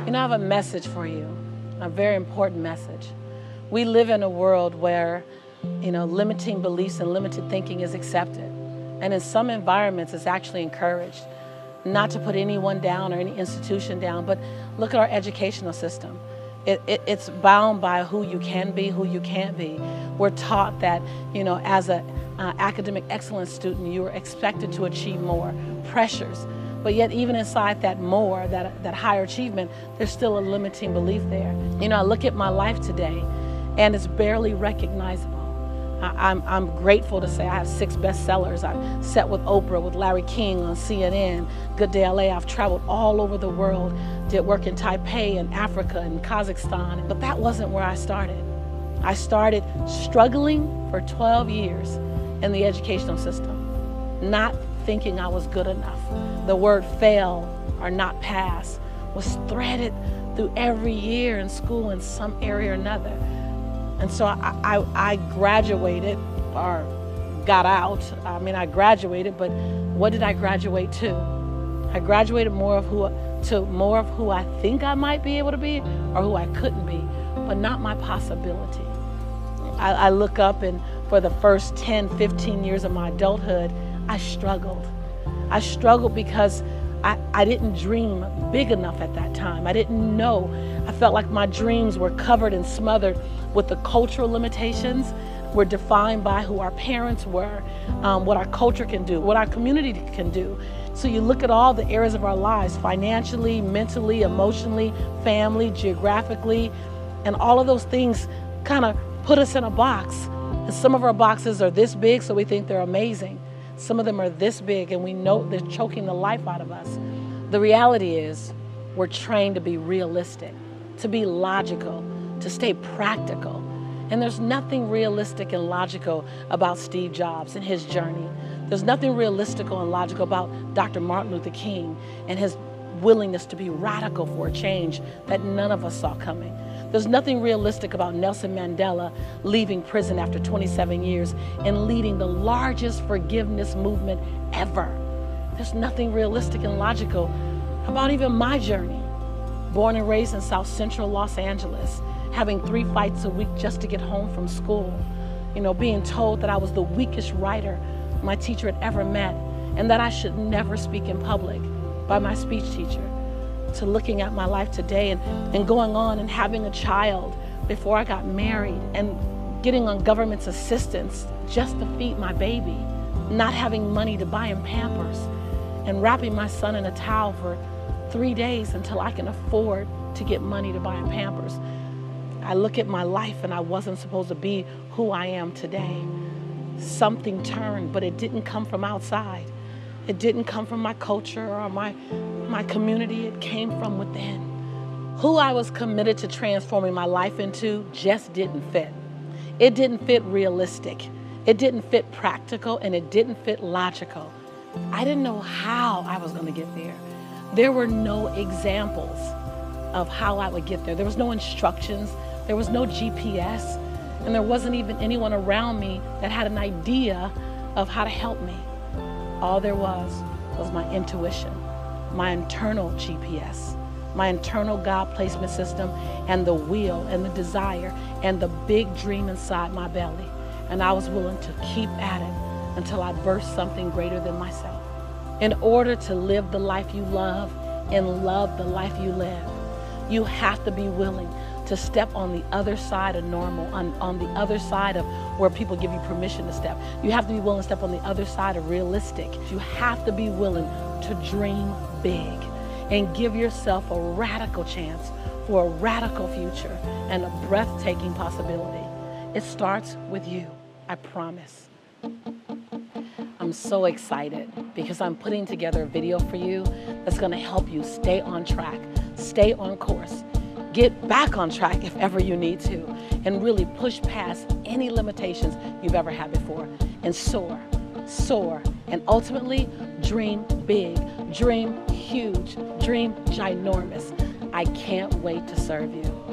You know, I have a message for you, a very important message. We live in a world where, limiting beliefs and limited thinking is accepted. And in some environments, it's actually encouraged. Not to put anyone down or any institution down, but look at our educational system. It's bound by who you can be, who you can't be. We're taught that, as an academic excellence student, you are expected to achieve more pressures. But yet even inside that more, that higher achievement, there's still a limiting belief there. I look at my life today and it's barely recognizable. I'm grateful to say I have 6 bestsellers. I've sat with Oprah, with Larry King on CNN, Good Day LA. I've traveled all over the world, did work in Taipei and Africa and Kazakhstan. But that wasn't where I started. I started struggling for 12 years in the educational system, not thinking I was good enough. The word fail or not pass was threaded through every year in school in some area or another. And so I graduated or got out. I graduated, but what did I graduate to? I graduated more of who I think I might be able to be or who I couldn't be, but not my possibility. I look up, and for the first 10, 15 years of my adulthood, I struggled. I struggled because I didn't dream big enough at that time. I didn't know. I felt like my dreams were covered and smothered with the cultural limitations. We're defined by who our parents were, what our culture can do, what our community can do. So you look at all the areas of our lives, financially, mentally, emotionally, family, geographically, and all of those things kind of put us in a box. And some of our boxes are this big, so we think they're amazing. Some of them are this big, and we know they're choking the life out of us. The reality is we're trained to be realistic, to be logical, to stay practical. And there's nothing realistic and logical about Steve Jobs and his journey. There's nothing realistic and logical about Dr. Martin Luther King and his willingness to be radical for a change that none of us saw coming. There's nothing realistic about Nelson Mandela leaving prison after 27 years and leading the largest forgiveness movement ever. There's nothing realistic and logical about even my journey. Born and raised in South Central Los Angeles, having 3 fights a week just to get home from school, being told that I was the weakest writer my teacher had ever met and that I should never speak in public by my speech teacher, to looking at my life today and going on and having a child before I got married and getting on government's assistance just to feed my baby, not having money to buy him Pampers, and wrapping my son in a towel for 3 days until I can afford to get money to buy him Pampers. I look at my life and I wasn't supposed to be who I am today. Something turned, but it didn't come from outside. It didn't come from my culture or my community. It came from within. Who I was committed to transforming my life into just didn't fit. It didn't fit realistic. It didn't fit practical, and it didn't fit logical. I didn't know how I was going to get there. There were no examples of how I would get there. There was no instructions. There was no GPS. And there wasn't even anyone around me that had an idea of how to help me. All there was my intuition, my internal GPS, my internal God placement system, and the will and the desire and the big dream inside my belly. And I was willing to keep at it until I birthed something greater than myself. In order to live the life you love and love the life you live, you have to be willing to step on the other side of normal, on the other side of where people give you permission to step. You have to be willing to step on the other side of realistic. You have to be willing to dream big and give yourself a radical chance for a radical future and a breathtaking possibility. It starts with you, I promise. I'm so excited because I'm putting together a video for you that's gonna help you stay on track, stay on course, get back on track if ever you need to, and really push past any limitations you've ever had before and soar, and ultimately dream big, dream huge, dream ginormous. I can't wait to serve you.